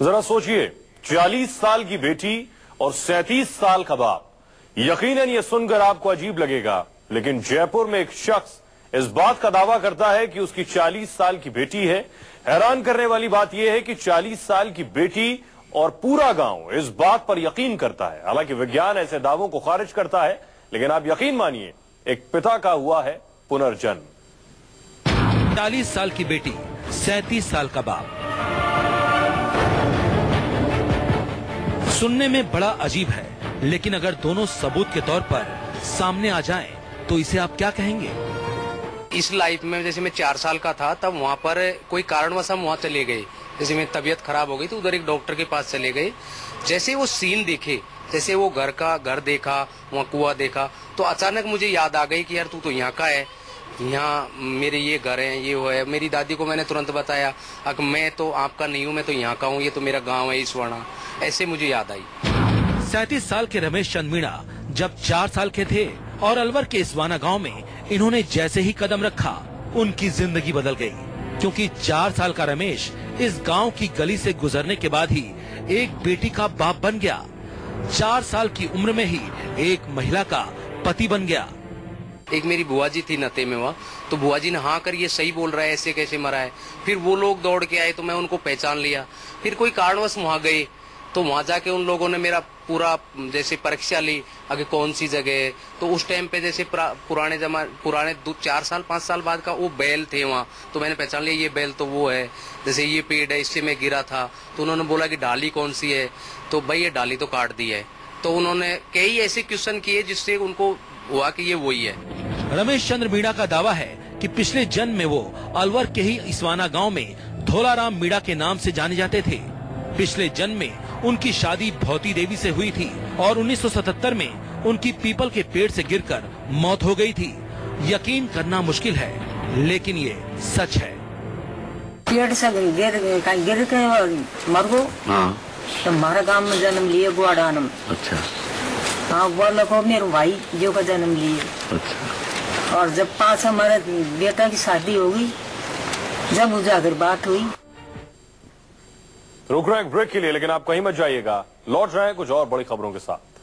जरा सोचिए, 40 साल की बेटी और 37 साल का बाप। यकीनन ये सुनकर आपको अजीब लगेगा, लेकिन जयपुर में एक शख्स इस बात का दावा करता है कि उसकी 40 साल की बेटी है। हैरान करने वाली बात यह है कि 40 साल की बेटी और पूरा गांव इस बात पर यकीन करता है। हालांकि विज्ञान ऐसे दावों को खारिज करता है, लेकिन आप यकीन मानिए, एक पिता का हुआ है पुनर्जन्म। 40 साल की बेटी, 37 साल का बाप। सुनने में बड़ा अजीब है, लेकिन अगर दोनों सबूत के तौर पर सामने आ जाएं, तो इसे आप क्या कहेंगे? इस लाइफ में जैसे मैं 4 साल का था, तब वहाँ पर कोई कारणवश हम वहाँ चले गए। जैसे मेरी तबीयत खराब हो गई तो उधर एक डॉक्टर के पास चले गए। जैसे वो सीन देखे, जैसे वो घर देखा, वहाँ कुआं देखा, तो अचानक मुझे याद आ गई कि यार तू तो यहाँ का है, यहाँ मेरे ये घर है, ये वो है। मेरी दादी को मैंने तुरंत बताया, अगर मैं तो आपका नहीं हूँ, मैं तो यहाँ का हूँ, ये तो मेरा गाँव है ईसवाड़ा। ऐसे मुझे याद आई। 37 साल के रमेश चंद मीणा जब 4 साल के थे और अलवर के इसवाना गांव में इन्होंने जैसे ही कदम रखा, उनकी जिंदगी बदल गई। क्योंकि 4 साल का रमेश इस गांव की गली से गुजरने के बाद ही एक बेटी का बाप बन गया। 4 साल की उम्र में ही एक महिला का पति बन गया। एक मेरी बुआ जी थी नते में वहाँ, तो बुआ जी ने हाँ कर ये सही बोल रहा है, ऐसे कैसे मरा है। फिर वो लोग दौड़ के आए तो मैं उनको पहचान लिया। फिर कोई कारणवश वहाँ गए तो वहाँ जाके उन लोगों ने मेरा पूरा जैसे परीक्षा ली, आगे कौन सी जगह है। तो उस टाइम पे जैसे पुराने 4 साल 5 साल बाद का वो बैल थे वहाँ, तो मैंने पहचान लिया ये बैल तो वो है। जैसे ये पेड़ है, इससे मैं गिरा था, तो उन्होंने बोला कि डाली कौन सी है, तो भाई ये डाली तो काट दी है। तो उन्होंने कई ऐसे क्वेश्चन किए जिससे उनको हुआ कि ये वही है। रमेश चंद्र मीणा का दावा है कि पिछले जन्म में वो अलवर के ही इसवाना गांव में धोलाराम मीणा के नाम से जाने जाते थे। पिछले जन्म में उनकी शादी भौती देवी से हुई थी और 1977 में उनकी पीपल के पेड़ से गिरकर मौत हो गई थी। यकीन करना मुश्किल है, लेकिन ये सच है। पेड़ से गिर के मर गो। हाँ। तो हमारा गांव में जन्म लिए गुआडानम। अच्छा। हाँ, वो लोग मेरे भाई जो का जन्म लिए। अच्छा। और जब 5 हमारे बेटा की शादी हो गई, जब उजागर बात हुई। रुक रहे हैं ब्रेक के लिए, लेकिन आप कहीं मत जाइएगा। लौट रहे हैं कुछ और बड़ी खबरों के साथ।